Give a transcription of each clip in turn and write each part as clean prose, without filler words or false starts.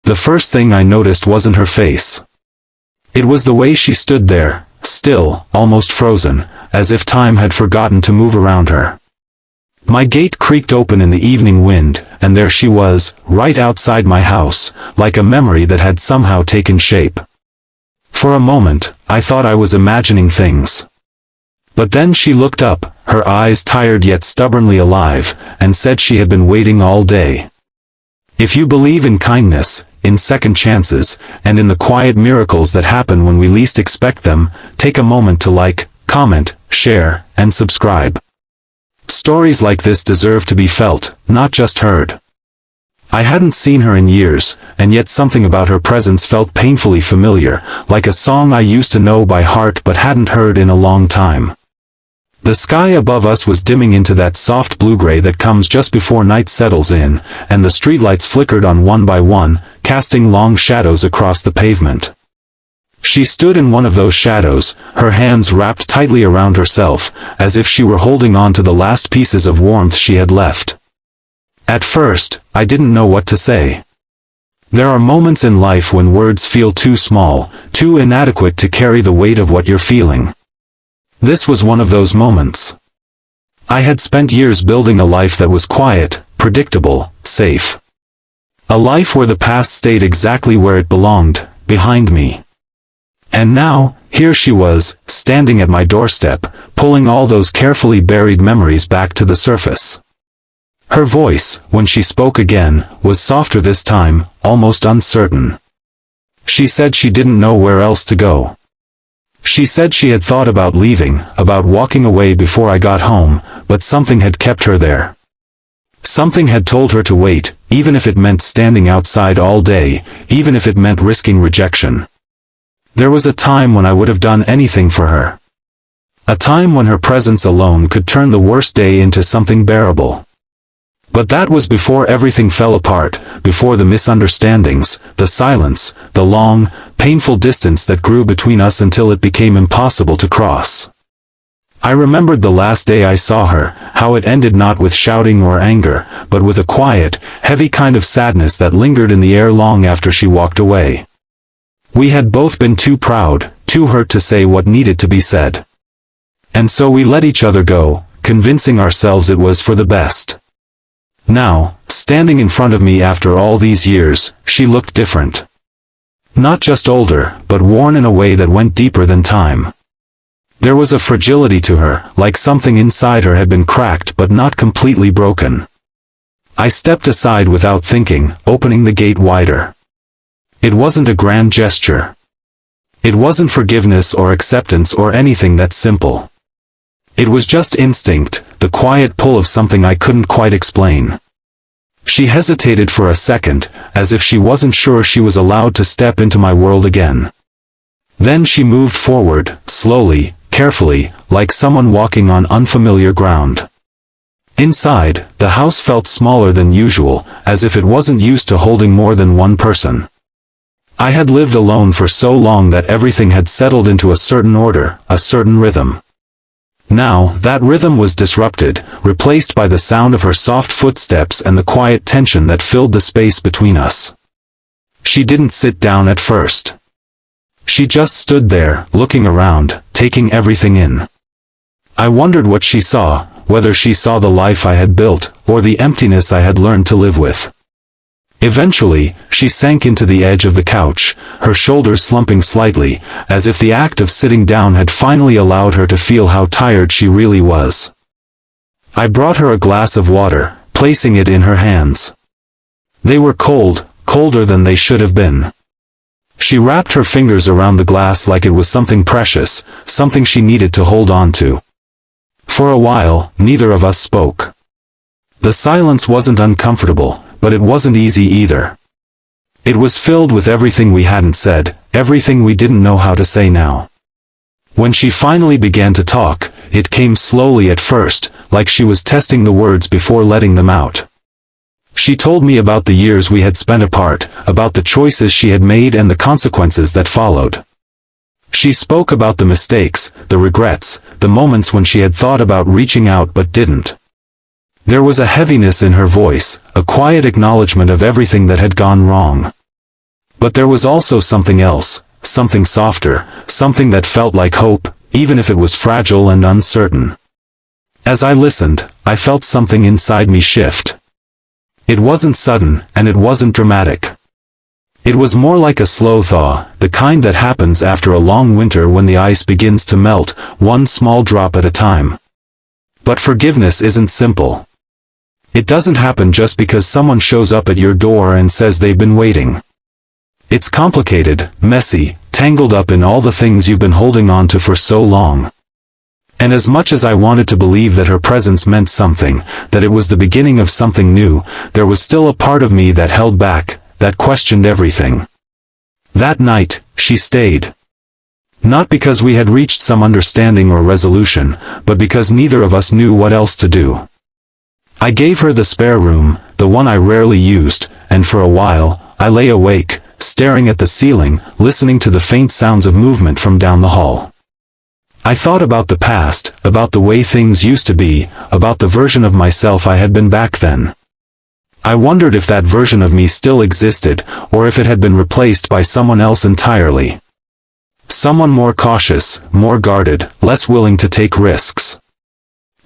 The first thing I noticed wasn't her face. It was the way she stood there, still, almost frozen, as if time had forgotten to move around her. My gate creaked open in the evening wind, and there she was, right outside my house, like a memory that had somehow taken shape. For a moment, I thought I was imagining things. But then she looked up, her eyes tired yet stubbornly alive, and said she had been waiting all day. If you believe in kindness, in second chances, and in the quiet miracles that happen when we least expect them, take a moment to like, comment, share, and subscribe. Stories like this deserve to be felt, not just heard. I hadn't seen her in years, and yet something about her presence felt painfully familiar, like a song I used to know by heart but hadn't heard in a long time. The sky above us was dimming into that soft blue-gray that comes just before night settles in, and the streetlights flickered on one by one, casting long shadows across the pavement. She stood in one of those shadows, her hands wrapped tightly around herself, as if she were holding on to the last pieces of warmth she had left. At first, I didn't know what to say. There are moments in life when words feel too small, too inadequate to carry the weight of what you're feeling. This was one of those moments. I had spent years building a life that was quiet, predictable, safe. A life where the past stayed exactly where it belonged, behind me. And now, here she was, standing at my doorstep, pulling all those carefully buried memories back to the surface. Her voice, when she spoke again, was softer this time, almost uncertain. She said she didn't know where else to go. She said she had thought about leaving, about walking away before I got home, but something had kept her there. Something had told her to wait, even if it meant standing outside all day, even if it meant risking rejection. There was a time when I would have done anything for her. A time when her presence alone could turn the worst day into something bearable. But that was before everything fell apart, before the misunderstandings, the silence, the long, painful distance that grew between us until it became impossible to cross. I remembered the last day I saw her, how it ended not with shouting or anger, but with a quiet, heavy kind of sadness that lingered in the air long after she walked away. We had both been too proud, too hurt to say what needed to be said. And so we let each other go, convincing ourselves it was for the best. Now, standing in front of me after all these years, she looked different. Not just older, but worn in a way that went deeper than time. There was a fragility to her, like something inside her had been cracked but not completely broken. I stepped aside without thinking, opening the gate wider. It wasn't a grand gesture. It wasn't forgiveness or acceptance or anything that simple. It was just instinct, the quiet pull of something I couldn't quite explain. She hesitated for a second, as if she wasn't sure she was allowed to step into my world again. Then she moved forward, slowly, carefully, like someone walking on unfamiliar ground. Inside, the house felt smaller than usual, as if it wasn't used to holding more than one person. I had lived alone for so long that everything had settled into a certain order, a certain rhythm. Now, that rhythm was disrupted, replaced by the sound of her soft footsteps and the quiet tension that filled the space between us. She didn't sit down at first. She just stood there, looking around, taking everything in. I wondered what she saw, whether she saw the life I had built, or the emptiness I had learned to live with. Eventually, she sank into the edge of the couch, her shoulders slumping slightly, as if the act of sitting down had finally allowed her to feel how tired she really was. I brought her a glass of water, placing it in her hands. They were cold, colder than they should have been. She wrapped her fingers around the glass like it was something precious, something she needed to hold on to. For a while, neither of us spoke. The silence wasn't uncomfortable, but it wasn't easy either. It was filled with everything we hadn't said, everything we didn't know how to say now. When she finally began to talk, it came slowly at first, like she was testing the words before letting them out. She told me about the years we had spent apart, about the choices she had made and the consequences that followed. She spoke about the mistakes, the regrets, the moments when she had thought about reaching out but didn't. There was a heaviness in her voice, a quiet acknowledgement of everything that had gone wrong. But there was also something else, something softer, something that felt like hope, even if it was fragile and uncertain. As I listened, I felt something inside me shift. It wasn't sudden, and it wasn't dramatic. It was more like a slow thaw, the kind that happens after a long winter when the ice begins to melt, one small drop at a time. But forgiveness isn't simple. It doesn't happen just because someone shows up at your door and says they've been waiting. It's complicated, messy, tangled up in all the things you've been holding on to for so long. And as much as I wanted to believe that her presence meant something, that it was the beginning of something new, there was still a part of me that held back, that questioned everything. That night, she stayed. Not because we had reached some understanding or resolution, but because neither of us knew what else to do. I gave her the spare room, the one I rarely used, and for a while, I lay awake, staring at the ceiling, listening to the faint sounds of movement from down the hall. I thought about the past, about the way things used to be, about the version of myself I had been back then. I wondered if that version of me still existed, or if it had been replaced by someone else entirely. Someone more cautious, more guarded, less willing to take risks.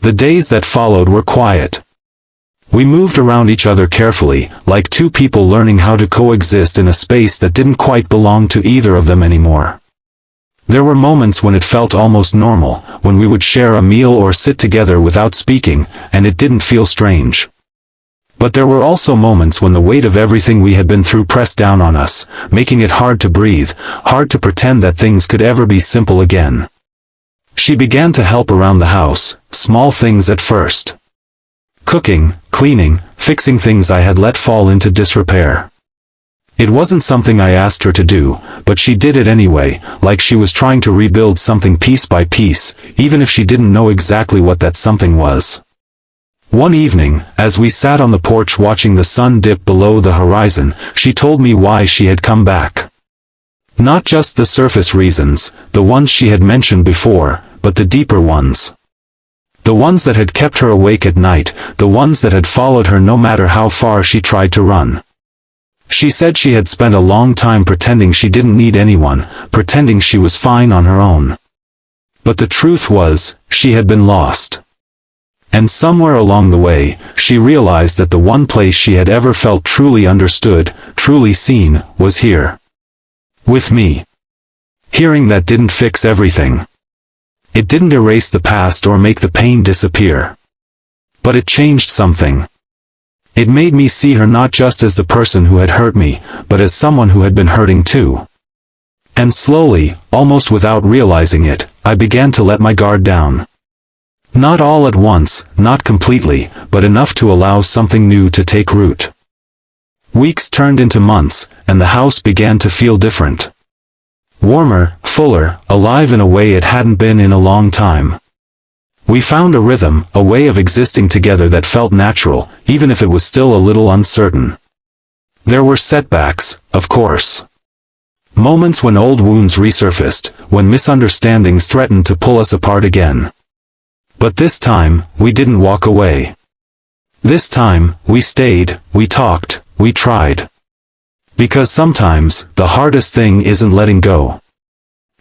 The days that followed were quiet. We moved around each other carefully, like two people learning how to coexist in a space that didn't quite belong to either of them anymore. There were moments when it felt almost normal, when we would share a meal or sit together without speaking, and it didn't feel strange. But there were also moments when the weight of everything we had been through pressed down on us, making it hard to breathe, hard to pretend that things could ever be simple again. She began to help around the house, small things at first. Cooking, cleaning, fixing things I had let fall into disrepair. It wasn't something I asked her to do, but she did it anyway, like she was trying to rebuild something piece by piece, even if she didn't know exactly what that something was. One evening, as we sat on the porch watching the sun dip below the horizon, she told me why she had come back. Not just the surface reasons, the ones she had mentioned before, but the deeper ones. The ones that had kept her awake at night, the ones that had followed her no matter how far she tried to run. She said she had spent a long time pretending she didn't need anyone, pretending she was fine on her own. But the truth was, she had been lost. And somewhere along the way, she realized that the one place she had ever felt truly understood, truly seen, was here. With me. Hearing that didn't fix everything. It didn't erase the past or make the pain disappear. But it changed something. It made me see her not just as the person who had hurt me, but as someone who had been hurting too. And slowly, almost without realizing it, I began to let my guard down. Not all at once, not completely, but enough to allow something new to take root. Weeks turned into months, and the house began to feel different. Warmer, fuller, alive in a way it hadn't been in a long time. We found a rhythm, a way of existing together that felt natural, even if it was still a little uncertain. There were setbacks, of course. Moments when old wounds resurfaced, when misunderstandings threatened to pull us apart again. But this time, we didn't walk away. This time, we stayed, we talked, we tried. Because sometimes, the hardest thing isn't letting go.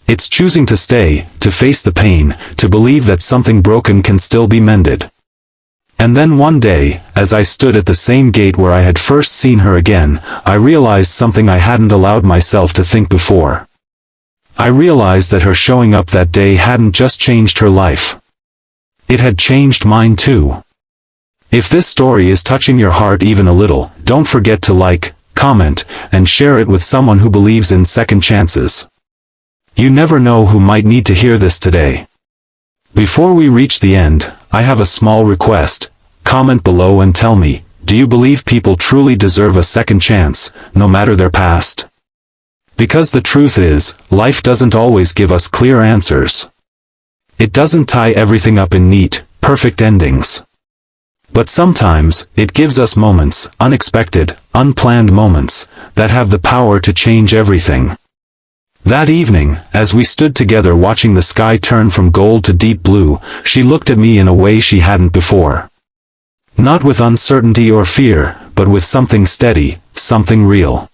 It's choosing to stay, to face the pain, to believe that something broken can still be mended. And then one day, as I stood at the same gate where I had first seen her again, I realized something I hadn't allowed myself to think before. I realized that her showing up that day hadn't just changed her life. It had changed mine too. If this story is touching your heart even a little, don't forget to like, comment, and share it with someone who believes in second chances. You never know who might need to hear this today. Before we reach the end, I have a small request. Comment below and tell me, do you believe people truly deserve a second chance, no matter their past? Because the truth is, life doesn't always give us clear answers. It doesn't tie everything up in neat, perfect endings. But sometimes, it gives us moments, unexpected, unplanned moments, that have the power to change everything. That evening, as we stood together watching the sky turn from gold to deep blue, she looked at me in a way she hadn't before. Not with uncertainty or fear, but with something steady, something real.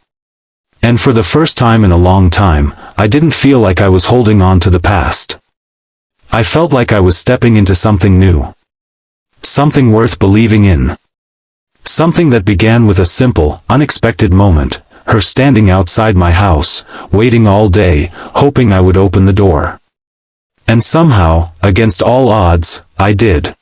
And for the first time in a long time, I didn't feel like I was holding on to the past. I felt like I was stepping into something new. Something worth believing in. Something that began with a simple, unexpected moment, her standing outside my house, waiting all day, hoping I would open the door. And somehow, against all odds, I did.